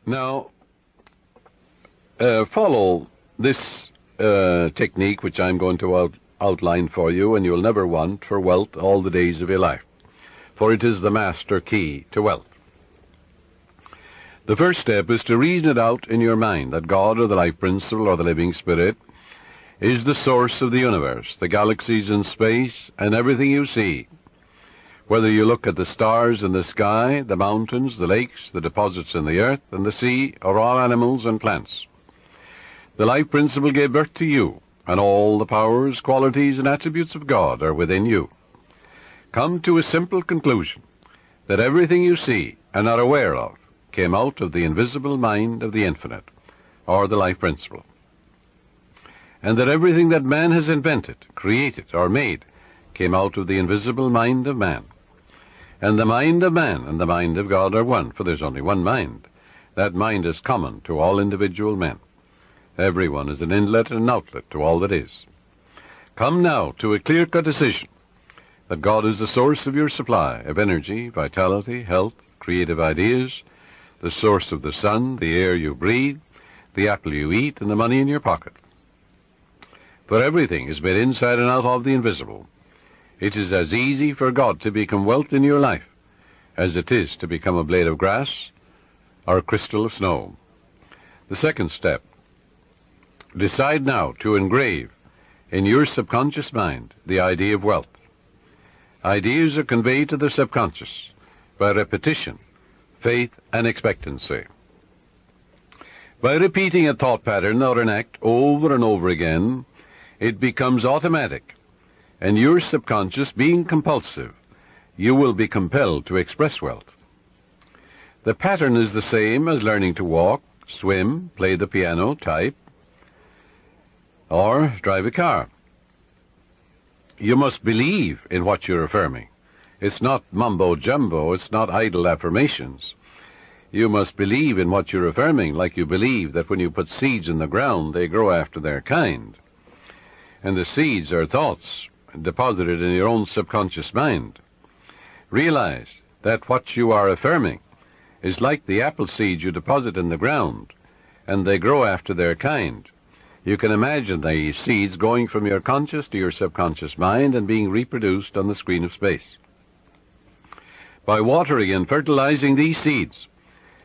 Now, follow this technique which I'm going to outline for you, and you'll never want for wealth all the days of your life, for it is the master key to wealth. The first step is to reason it out in your mind that God, or the life principle, or the living spirit, is the source of the universe, the galaxies in space, and everything you see. Whether you look at the stars in the sky, the mountains, the lakes, the deposits in the earth, and the sea, or all animals and plants. The life principle gave birth to you, and all the powers, qualities, and attributes of God are within you. Come to a simple conclusion, that everything you see and are aware of came out of the invisible mind of the infinite, or the life principle. And that everything that man has invented, created, or made came out of the invisible mind of man. And the mind of man and the mind of God are one, for there's only one mind. That mind is common to all individual men. Everyone is an inlet and an outlet to all that is. Come now to a clear-cut decision that God is the source of your supply of energy, vitality, health, creative ideas, the source of the sun, the air you breathe, the apple you eat, and the money in your pocket. For everything is made inside and out of the invisible. It is as easy for God to become wealth in your life as it is to become a blade of grass or a crystal of snow. The second step, decide now to engrave in your subconscious mind the idea of wealth. Ideas are conveyed to the subconscious by repetition, faith, and expectancy. By repeating a thought pattern or an act over and over again, it becomes automatic, and your subconscious being compulsive, you will be compelled to express wealth. The pattern is the same as learning to walk, swim, play the piano, type, or drive a car. You must believe in what you're affirming. It's not mumbo-jumbo, it's not idle affirmations. You must believe in what you're affirming, like you believe that when you put seeds in the ground, they grow after their kind. And the seeds are thoughts deposited in your own subconscious mind. Realize that what you are affirming is like the apple seeds you deposit in the ground, and they grow after their kind. You can imagine the seeds going from your conscious to your subconscious mind and being reproduced on the screen of space. By watering and fertilizing these seeds,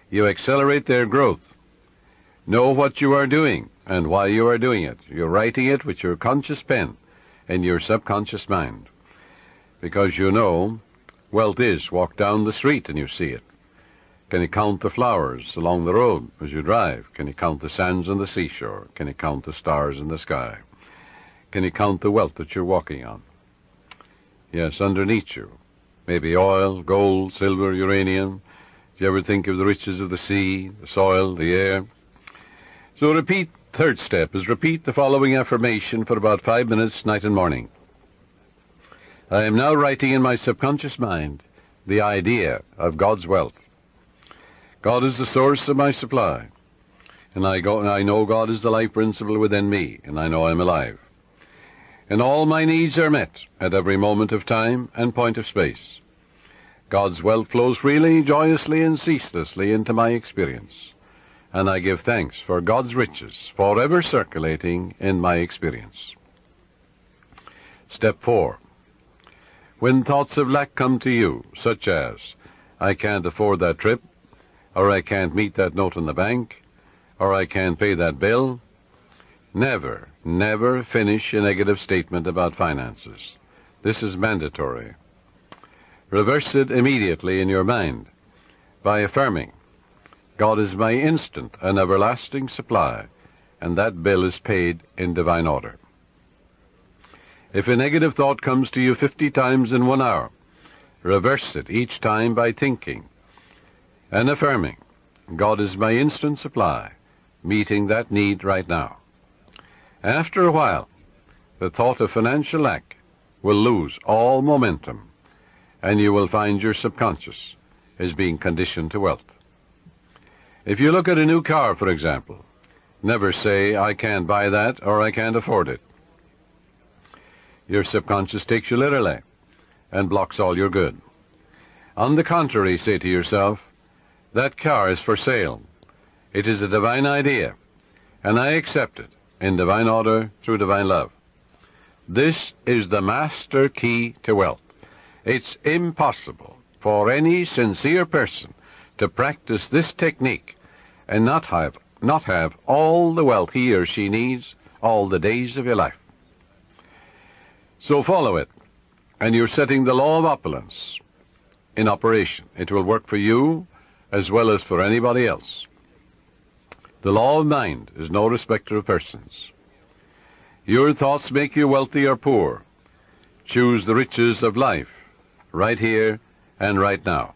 you accelerate their growth. Know what you are doing and why you are doing it. You're writing it with your conscious pen in your subconscious mind. Because you know, wealth is walk down the street and you see it. Can you count the flowers along the road as you drive? Can you count the sands on the seashore? Can you count the stars in the sky? Can you count the wealth that you're walking on? Yes, underneath you. Maybe oil, gold, silver, uranium. Do you ever think of the riches of the sea, the soil, the air? So repeat. Third step is repeat the following affirmation for about 5 minutes, night and morning. I am now writing in my subconscious mind the idea of God's wealth. God is the source of my supply, and I know God is the life principle within me, and I know I'm alive. And all my needs are met at every moment of time and point of space. God's wealth flows freely, joyously, and ceaselessly into my experience, and I give thanks for God's riches forever circulating in my experience. Step 4. When thoughts of lack come to you, such as, I can't afford that trip, or I can't meet that note in the bank, or I can't pay that bill, never finish a negative statement about finances. This is mandatory. Reverse it immediately in your mind by affirming, God is my instant and everlasting supply, and that bill is paid in divine order. If a negative thought comes to you 50 times in 1 hour, reverse it each time by thinking and affirming, God is my instant supply, meeting that need right now. After a while, the thought of financial lack will lose all momentum, and you will find your subconscious is being conditioned to wealth. If you look at a new car, for example, never say, I can't buy that or I can't afford it. Your subconscious takes you literally and blocks all your good. On the contrary, say to yourself, that car is for sale, It is a divine idea, and I accept it in divine order through divine love. This is the master key to wealth. It's impossible for any sincere person to practice this technique and not have all the wealth he or she needs all the days of your life. So follow it, and you're setting the law of opulence in operation. It will work for you as well as for anybody else. The law of mind is no respecter of persons. Your thoughts make you wealthy or poor. Choose the riches of life right here and right now.